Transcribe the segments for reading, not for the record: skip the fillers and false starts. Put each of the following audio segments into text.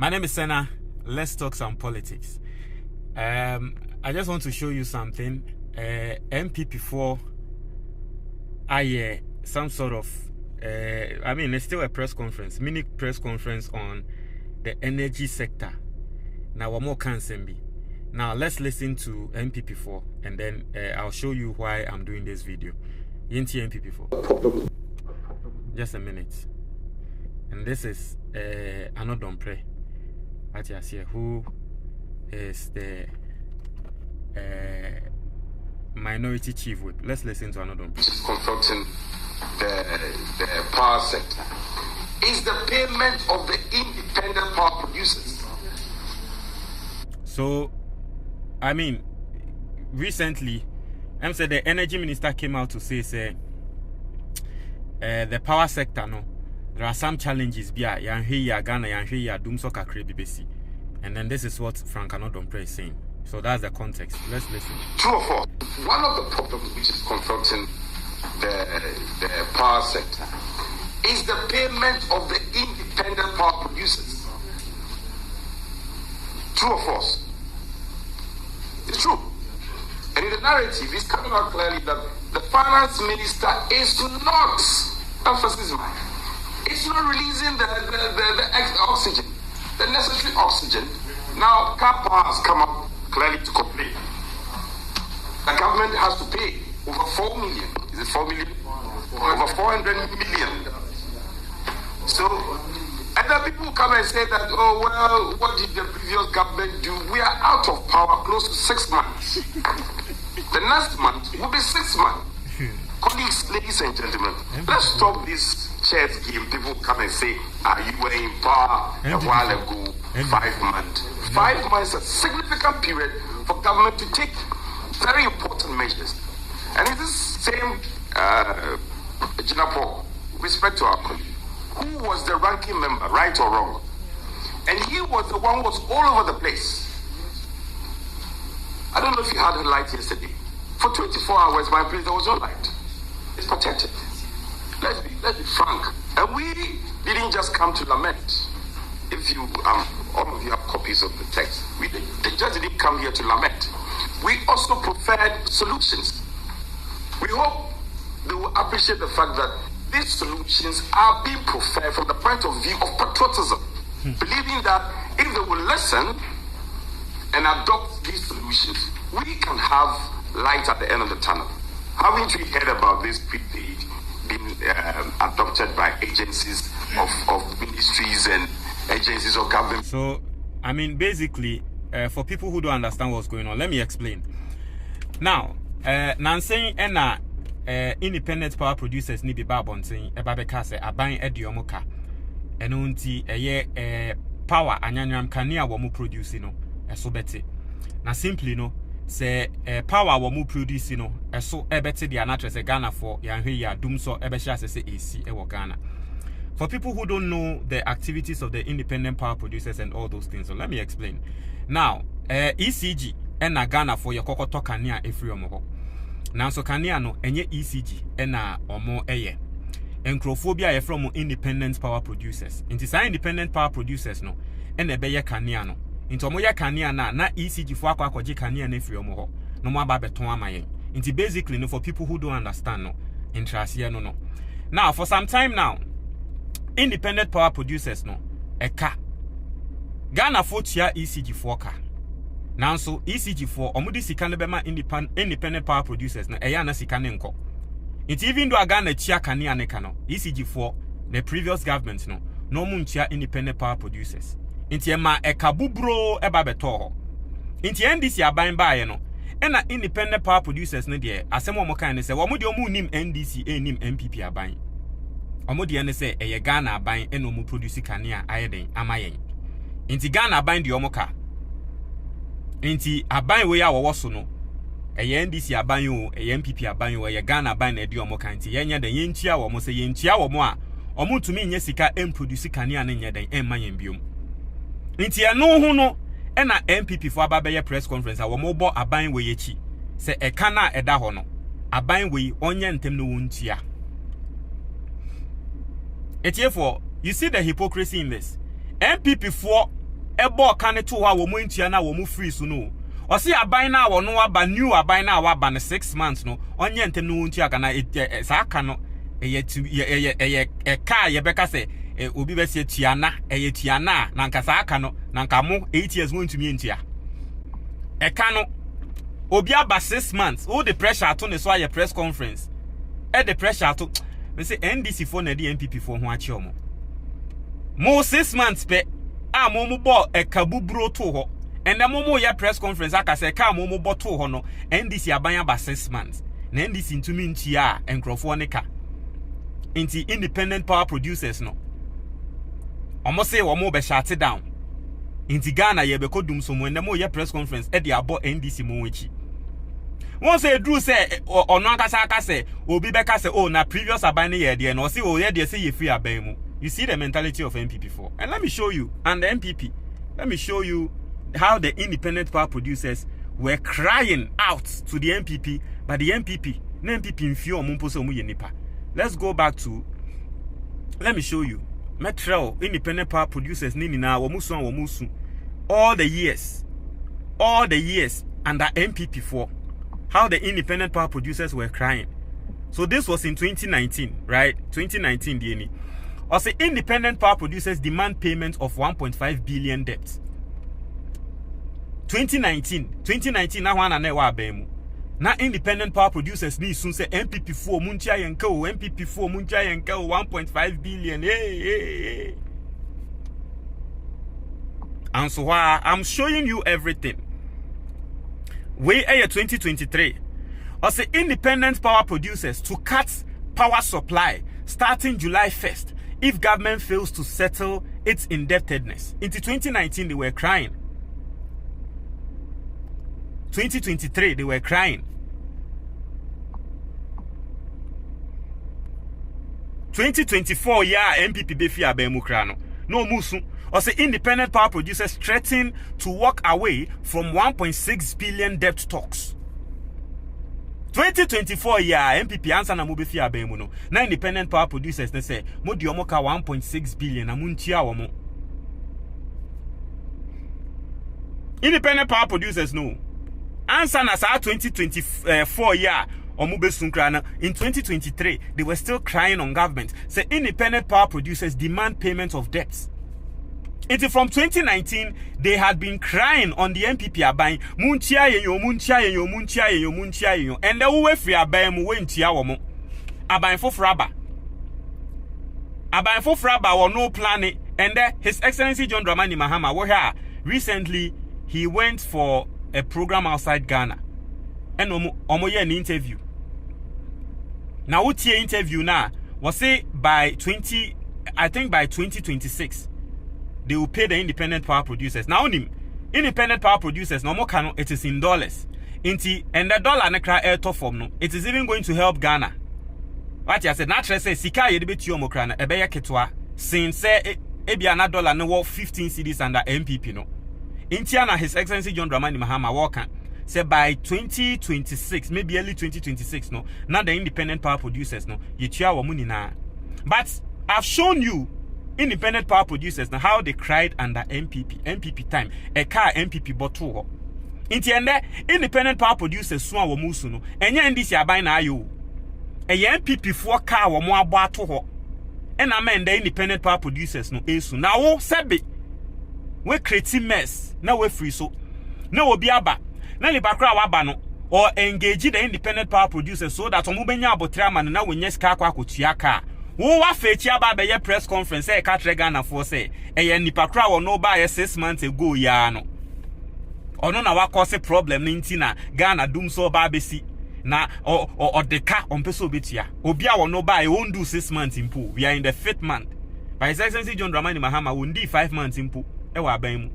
My name is Senna. Let's talk some politics. I just want to show you something. NPP4 some sort of it's still a press conference, mini press conference on the energy sector. Now one more can be. Now let's listen to NPP4 and then I'll show you why I'm doing this video. Yinti NPP4. Just a minute. And this is Dumsor, who is the minority chief whip. Let's listen to Dumsor. Confronting the power sector is the payment of the independent power producers. So, recently, said the energy minister came out to say, the power sector, there are some challenges. Dumsor, and then this is what Frank Dumsor is saying. So that's the context. Let's listen. True or false? One of the problems which is confronting the power sector is the payment of the independent power producers. True or false? It's true. And in the narrative, it's coming out clearly that the finance minister is not, emphasis mine, it's not releasing the oxygen, the necessary oxygen. Now, car power has come up clearly to complain. The government has to pay over 4 million. Is it 4 million? Over 400 million. So, and then people come and say that, oh, well, what did the previous government do? We are out of power close to 6 months. The next month will be 6 months. Colleagues, ladies and gentlemen, let's stop this chess game. People come and say, you were in power a while ago, 5 months. 5 months is a significant period for government to take very important measures. And in this same Jinapo, respect to our colleague, who was the ranking member, right or wrong? And he was the one who was all over the place. I don't know if you had a light yesterday. For 24 hours, my place, there was no light. It's pathetic. Let's be frank. And we didn't just come to lament. If you, all of you have copies of the text, they just didn't come here to lament. We also preferred solutions. We hope they will appreciate the fact that these solutions are being preferred from the point of view of patriotism, believing that if they will listen and adopt these solutions, we can have light at the end of the tunnel. Haven't we heard about this prepaid being adopted by agencies of ministries and agencies of government? So, basically, for people who don't understand what's going on, let me explain. Now, Nanseng and independent power producers need be babonting ebabeka say aban ediomoka eno nti power anyanyam kanea wo mu produce no eso bete na simply no say power wo mu produce no eso ebete dia na trese Ghana for yanhwe ya Dumsor ebehia say AC ewo Ghana. For people who don't know the activities of the independent power producers and all those things, so let me explain. Now, ECG and Ghana for your kokoto kanea efri omo. Now so kanea no enye ECG ena omo eye. Encrophobia ye from independent power producers. Inti sa independent power producers no ene beye kanea no. Inti omo ye kanea na ECG fo akwaje kanea na efri omo ho. No mo aba beton ama yen. Inti basically no for people who don't understand no interest here no. Now for some time now, independent power producers no eka Ghana for tia ECG for ka. Now so ECG4 omudi sika ne bema independent power producers na eya na sika ne nko. It even though Ghana chia kanea ne ka no ECG4 the previous government no mu chia independent power producers. Inti ema ekabubro eba beto ho. Inti NDC aban baaye no ena independent power producers ne de asem omo kan ne se wo de omu nim NDC nim NPP aban. Omo de ne se eye Ghana aban ena omu produce kanea ayeden amayen. Inti Ghana aban de omo ka Inti aban we ya woso no eye NDC aban o eye NPP aban o eye Ghana aban na edi omo kan ti yenya den yentia wo mo se yentia wo mo a omo tumi nya sika produce kanea na nya den emma yen biom. Inti eno hu no e na NPP fo ababeye press conference a wo mo bo aban we yechi se e kana eda ho no aban we onye ntem no wontia. Etiefo, you see the hypocrisy in this. NPP for ebo kan to wa wo mu ntia na wo mu free so no osi aban na wo no aba new aban na wa ba ne 6 months no onye ntem no ntia kana sa aka no ka ye beka se obi be se tuana tuana na nka sa aka no na nka mo 8 years won tumi ntia eka no obi aba 6 months all the pressure to ne so aye press conference the pressure to me say NDC for na the NPP for ho achi omo mo 6 months pe a mo bo ekabuburo to ho and the momo ya press conference aka say ka mo bo to ho no NDC aban aba 6 months na NDC ntumi ntia enkrofo ne ka inti independent power producers no omo say wo mo be shut down inti Ghana ye be ko Dumsor mo and the mo ya press conference e dey abo NDC mo nchi won say Drew say ono aka say obi beka say oh na previous aban ne ye dey no say oh ye dey say ye free aban mu. You see the mentality of NPP4. And let me show you, and the NPP, let me show you how the independent power producers were crying out to the NPP, but the NPP in few nipa. Let's go back to, let me show you, Metro, independent power producers, Nina, Wamusu, all the years under NPP4, how the independent power producers were crying. So this was in 2019, right? 2019, DNA. Also, independent power producers demand payment of 1.5 billion debt. 2019 na wana na wa bemu. Na independent power producers ni soon say NPP4 muncha yenka o NPP4 muncha yenka o 1.5 billion. Hey. And so I'm showing you everything. We are 2023. Also, independent power producers to cut power supply starting July 1st. If government fails to settle its indebtedness. Into 2019, they were crying. 2023, they were crying. 2024, yeah, NPP Befia Bemukrano. No musu. Also, independent power producers threaten to walk away from 1.6 billion debt talks. 2024 yeah NPP answer na mubefi abemu no na independent power producers they say modi omoka 1.6 billion na muntia omo independent power producers no answer na sa 2024 yeah omubesunkra na in 2023 they were still crying on government say independent power producers demand payment of debts. It's from 2019 they had been crying on the NPP aban muntia yo and the we free aban mu wentia wo mo aban fofraba or no planning and His Excellency John Dramani Mahama wo here recently he went for a program outside Ghana and omo ye an interview. Now what ye interview now was say by 2026 they will pay the independent power producers. Now, independent power producers, no more can it is in dollars. And the dollar nekra air to form no. It is even going to help Ghana. What I said, naturally say sika ye debit yo mokrana ebeya ketwa. Since say ebi ana dollar no worth 15 cedis under NPP no. Intiana His Excellency John Dramani Mahama Walker say by 2026, maybe early 2026 no. Now the independent power producers no. Ye chia wa muni na. But I've shown you independent power producers now how they cried under NPP time a car NPP bottle intiende independent power producers so a wo musu no enye ndisi aban na ayo e NPP for car wo mo abo ato ho e na men the independent power producers no esu na wo sebe we create mess na we free so na obi aba na libakra wa aba no or engage the independent power producers so that omo benya abotra man na wo nyesika akwa akotua car. Wo wa fechi aba be ye press conference e ka tre Ghana for say e nipa kra wo no ba ye 6 months ago ya no ono na wa cause problem nti na Ghana Dumsor ba besi na o deka on peso betia obi a wo no ba e won do 6 months impo we are in the 5th month by His Excellency John Dramani Mahama won di 5 months impo e wa ban mu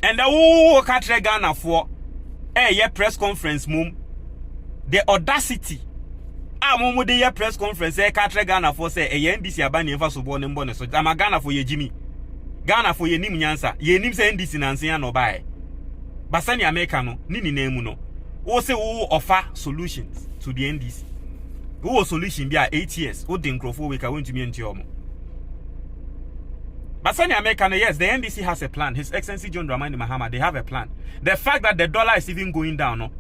and the wo ka tre Ghana for ye press conference mum the audacity amomo de ye press conference e ka tre Ghana for say e NDC abani emfa so bo ne mbo ne so ama Ghana for ye Jimmy Ghana for ye nim nyansa ye nim say NDC nanse ya no bae basani America no ni na mu no wo say wo offer solutions to the NDC wo solution bi a 8 years wo de nkrofo we ka wontumi enti omo But Sani America, yes, the NDC has a plan. His Excellency John Dramani Mahama, they have a plan. The fact that the dollar is even going down, no,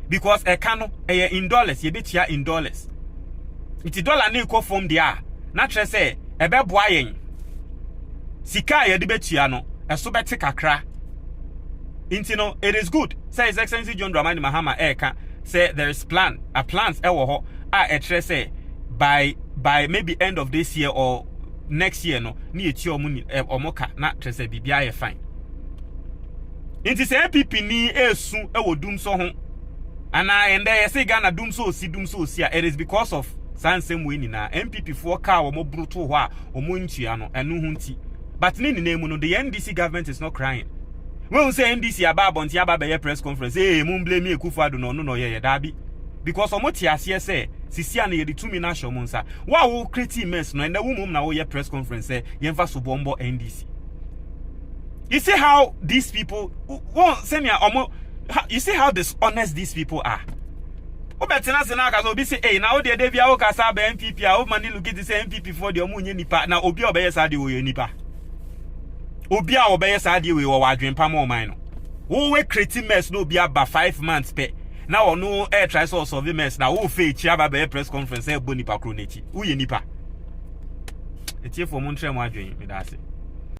because in dollars, you bet in dollars. It's dollar ni ko from there. Naturally say, ebe boyen. Sika ye debate no, so beti kakra. Intino, it is good. Say His Excellency John Dramani Mahama say there is plans ewo ho say by maybe end of this year or next year no ni eti omuni omoka na trese bibia ye fine. Inti say NPP ni esu ewo Dumsor ho. Ana ende ye say Ghana Dumsor si it is because of sansem we ni na NPP for car omo bruto ho a omo ntua no enu ho nti. But ni name no the NDC government is not crying. When we say NDC ababonti ababeye press conference, mun blame me Akufo-Addo no ye dabi. Because omoti ase say sisi ana ye di 2 million shomunsa. Wa wo create mess no and the woman na wo ye press conference say yemfa so bombo NDC. You see how these people you see how dishonest these people are. Obetina se na ka so bi say na wo de bia wo ka sa ba NPP a wo mani look at say NPP for the omunye nipa na obi obeye sa de wo ye nipa. Obi a obeye sa de we wo wadwen pa mo man no. Wo we create mess no obi aba 5 months pe. Now no air try so solve mess na wo fe chi aba be press conference e bo nipa kro na chi. Wo ye nipa. Etie for mo ntre mo adwen me da se.